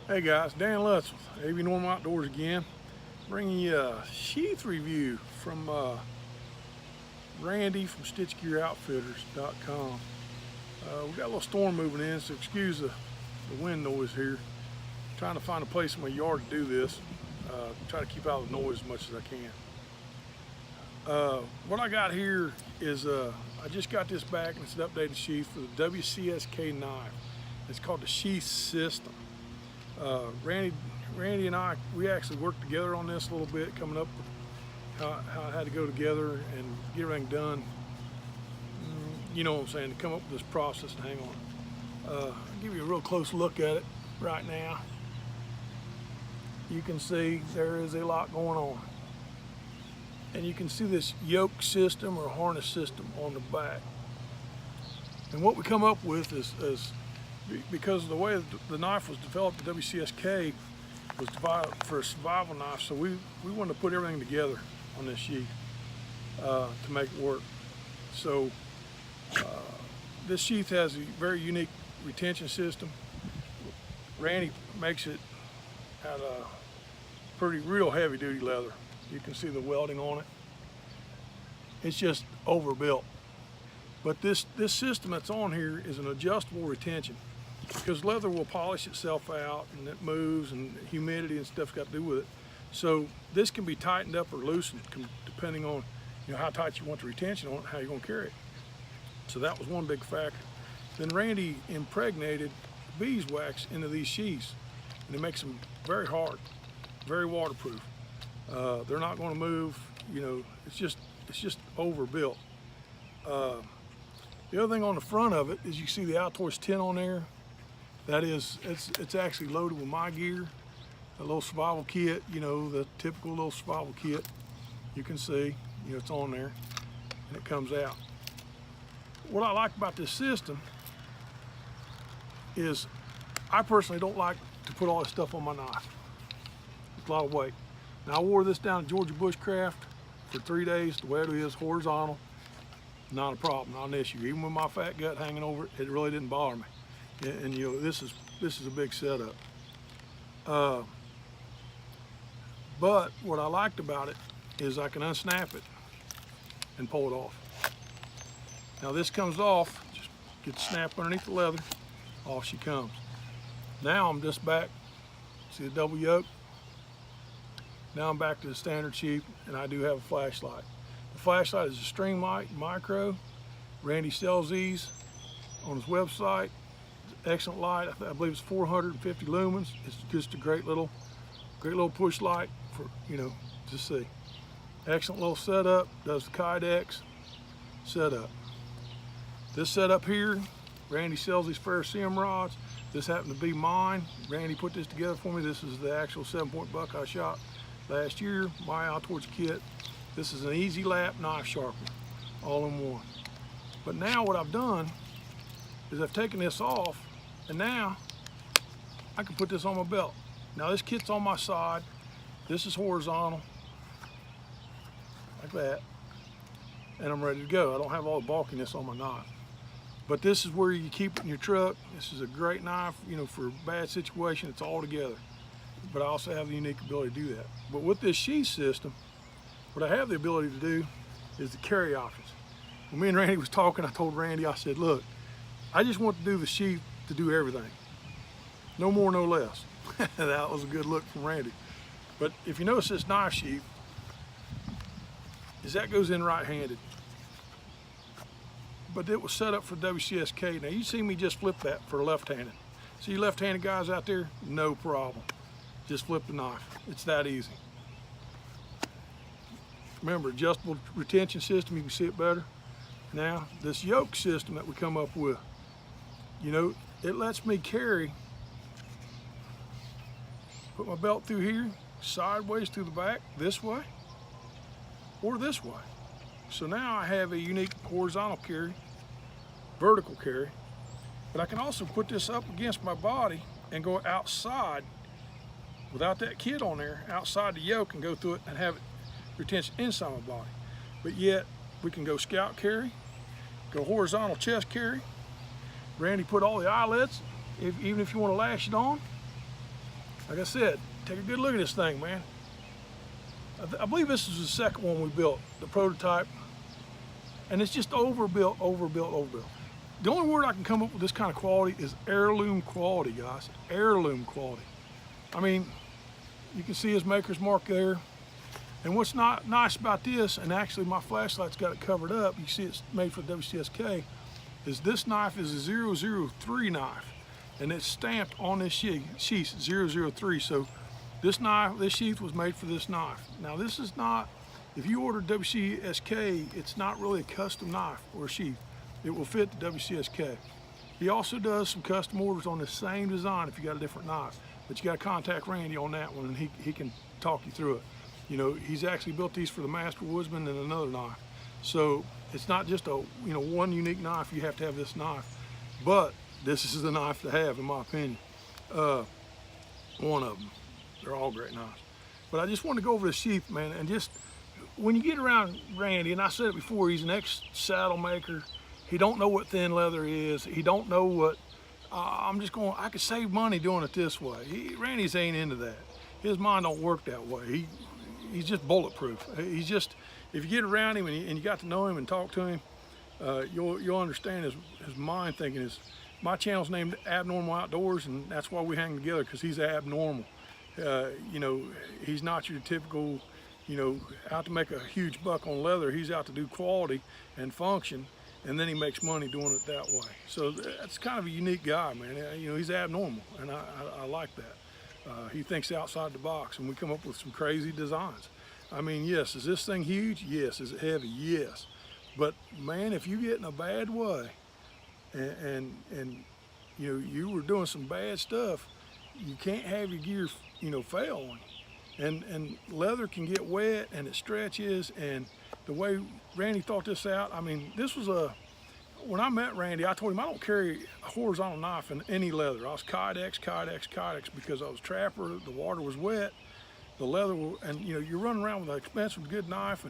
Hey guys, Dan Lutz with AV Normal Outdoors again, bringing you a sheath review from Randy from StitchGearOutfitters.com. We got a little storm moving in, so excuse the wind noise here. I'm trying to find a place in my yard to do this. Try to keep out the noise as much as I can. What I got here is I just got this back, and it's an updated sheath for the WCSK knife. It's called the Sheath system. Randy and I, we actually worked together on this a little bit, coming up with how it had to go together and get everything done. You know what I'm saying, to come up with this process and hang on. I'll give you a real close look at it right now. You can see there is a lot going on. And you can see this yoke system or harness system on the back. And what we come up with is because of the way the knife was developed, the WCSK was developed for a survival knife, so we wanted to put everything together on this sheath to make it work. So this sheath has a very unique retention system. Randy makes it out of pretty real heavy duty leather. You can see the welding on it. It's just overbuilt. But this system that's on here is an adjustable retention, because leather will polish itself out and it moves, and humidity and stuff's got to do with it. So this can be tightened up or loosened depending on how tight you want the retention on it, how you're going to carry it. So that was one big factor. Then Randy impregnated beeswax into these sheaths, and it makes them very hard, very waterproof. They're not going to move. It's just overbuilt. The other thing on the front of it is you see the Outdoors tin on there. That is, it's actually loaded with my gear, a little survival kit, the typical little survival kit. You can see, it's on there, and it comes out. What I like about this system is I personally don't like to put all this stuff on my knife. It's a lot of weight. Now, I wore this down at Georgia Bushcraft for 3 days. The way it is, horizontal, not a problem, not an issue. Even with my fat gut hanging over it, it really didn't bother me. And this is a big setup. But what I liked about it is I can unsnap it and pull it off. Now this comes off, just get the snap underneath the leather, off she comes. Now I'm just back, see the double yoke? Now I'm back to the standard sheath, and I do have a flashlight. The flashlight is a string light, micro. Randy sells these on his website. Excellent light. I believe it's 450 lumens. It's just a great little push light for to see. Excellent little setup. Does the Kydex setup. This setup here, Randy sells these ferrocerium rods. This happened to be mine. Randy put this together for me. This is the actual 7-point buck I shot last year. My Outdoors kit. This is an easy lap knife sharpener, all in one. But now what I've done is I've taken this off, and now I can put this on my belt. Now this kit's on my side. This is horizontal, like that, and I'm ready to go. I don't have all the bulkiness on my knife. But this is where you keep it in your truck. This is a great knife, for a bad situation. It's all together. But I also have the unique ability to do that. But with this sheath system, what I have the ability to do is the carry options. When me and Randy was talking, I told Randy, I said, look, I just want to do the sheath to do everything. No more, no less. That was a good look from Randy. But if you notice this knife sheath, that goes in right-handed. But it was set up for WCSK. Now you see me just flip that for left-handed. See you left-handed guys out there? No problem. Just flip the knife. It's that easy. Remember, adjustable retention system, you can see it better. Now, this yoke system that we come up with, it lets me carry, put my belt through here, sideways through the back, this way, or this way. So now I have a unique horizontal carry, vertical carry, but I can also put this up against my body and go outside without that kit on there, outside the yoke, and go through it and have it retention inside my body. But yet we can go scout carry, go horizontal chest carry. Randy put all the eyelets, even if you want to lash it on, Like I said, take a good look at this thing, man. I believe this is the second one we built, the prototype, and it's just overbuilt. The only word I can come up with this kind of quality is heirloom quality, guys. Heirloom quality. I mean, you can see his maker's mark there. And what's not nice about this, and actually my flashlight's got it covered up, you see it's made for WCSK, is this knife is a 003 knife. And it's stamped on this sheath 003. So this sheath was made for this knife. Now this is not, if you order WCSK, it's not really a custom knife or a sheath. It will fit the WCSK. He also does some custom orders on the same design if you got a different knife. But you got to contact Randy on that one, and he can talk you through it. You know, he's actually built these for the Master Woodsman and another knife. So it's not just a, you know, one unique knife. You have to have this knife. But this is the knife to have, in my opinion. One of them. They're all great knives. But I just want to go over the sheath, man, and just when you get around Randy, and I said it before, he's an ex-saddle maker. He don't know what thin leather is. He don't know what. I could save money doing it this way. Randy's ain't into that. His mind don't work that way. He's just bulletproof. He's just, if you get around him and you got to know him and talk to him, you'll understand his mind thinking is. My channel's named Abnormal Outdoors, and that's why we hang together, because he's abnormal. You know, he's not your typical, you know, out to make a huge buck on leather. He's out to do quality and function, and then he makes money doing it that way. So that's kind of a unique guy, man. You know, he's abnormal, and I like that. He thinks outside the box, and we come up with some crazy designs. I mean, yes, is this thing huge? Yes. Is it heavy? Yes. But man, if you get in a bad way, and you know, you were doing some bad stuff, you can't have your gear, you know, fail on you. And leather can get wet and it stretches, and the way Randy thought this out, I mean, this was when I met Randy, I told him I don't carry a horizontal knife in any leather. I was Kydex, because I was trapper, the water was wet, the leather, and you know, you're running around with an expensive good knife,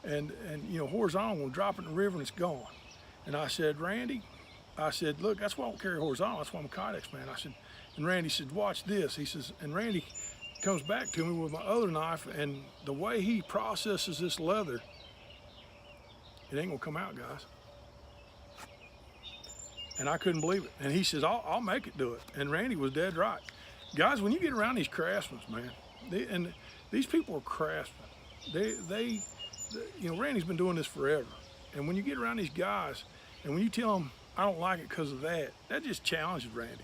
and you know, horizontal will drop it in the river and it's gone. And I said, Randy, I said, look, that's why I don't carry horizontal. That's why I'm a Kydex man. I said, and Randy said, watch this. He says, and Randy comes back to me with my other knife, and the way he processes this leather, it ain't gonna come out, guys. And I couldn't believe it. And he says, I'll make it do it. And Randy was dead right. Guys, when you get around these craftsmen, man, and these people are craftsmen. They, you know, Randy's been doing this forever. And when you get around these guys, and when you tell them, I don't like it because of that, that just challenges Randy.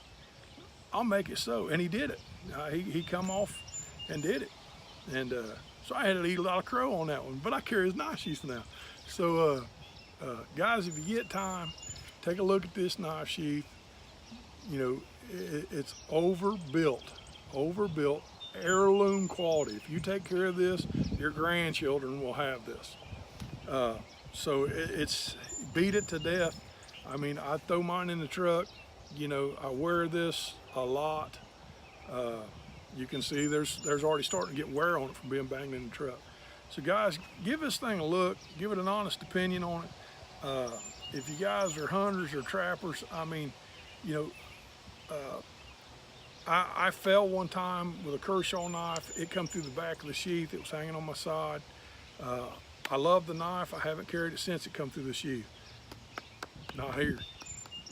I'll make it so, and he did it. He come off and did it. And so I had to eat a lot of crow on that one, but I carry his knife sheath now. So guys, if you get time, take a look at this knife sheath. You know, it's overbuilt, heirloom quality. If you take care of this, your grandchildren will have this. So it's, beat it to death. I mean, I throw mine in the truck. You know, I wear this a lot. You can see there's already starting to get wear on it from being banged in the truck. So guys, give this thing a look, give it an honest opinion on it. If you guys are hunters or trappers, I mean, you know, I fell one time with a Kershaw knife. It come through the back of the sheath. It was hanging on my side. I love the knife. I haven't carried it since it come through the sheath. Not here.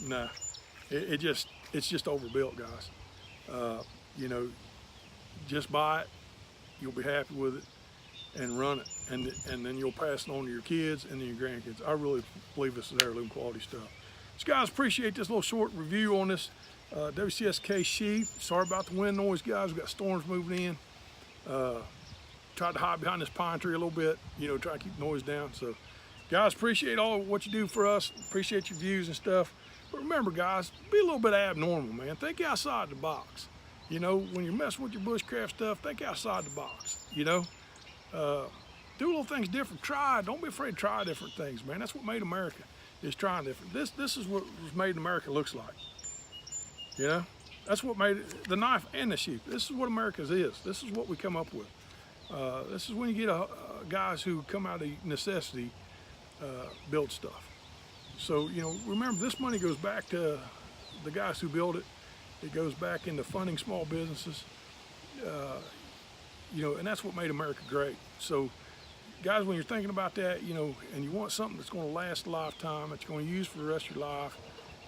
No. It's just overbuilt, guys. You know, just buy it. You'll be happy with it, and run it, and then you'll pass it on to your kids and then your grandkids. I really believe this is heirloom quality stuff. So guys, appreciate this little short review on this WCSK sheath. Sorry about the wind noise, guys. We've got storms moving in. Tried to hide behind this pine tree a little bit, you know, try to keep the noise down. So guys, appreciate all what you do for us. Appreciate your views and stuff. But remember, guys, be a little bit abnormal, man. Think outside the box. You know, when you're messing with your bushcraft stuff, think outside the box, you know. Do little things different. Try. Don't be afraid to try different things, man. That's what made America, is trying different. This is what made America looks like. You know, that's what made it, the knife and the sheath. This is what America's is. This is what we come up with. This is when you get guys who come out of necessity build stuff. So, you know, remember, this money goes back to the guys who build it. It goes back into funding small businesses. you know, and that's what made America great. So guys, when you're thinking about that, you know, and you want something that's going to last a lifetime, that you're going to use for the rest of your life,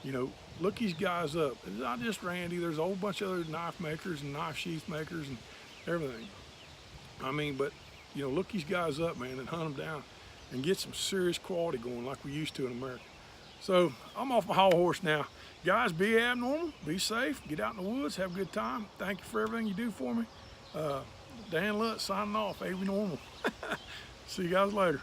you know, look these guys up. It's not just Randy. There's a whole bunch of other knife makers and knife sheath makers and everything. I mean, but, you know, look these guys up, man, and hunt them down and get some serious quality going like we used to in America. So I'm off my high horse now. Guys, be abnormal, be safe, get out in the woods, have a good time. Thank you for everything you do for me. Dan Lutz signing off, Avery Normal. See you guys later.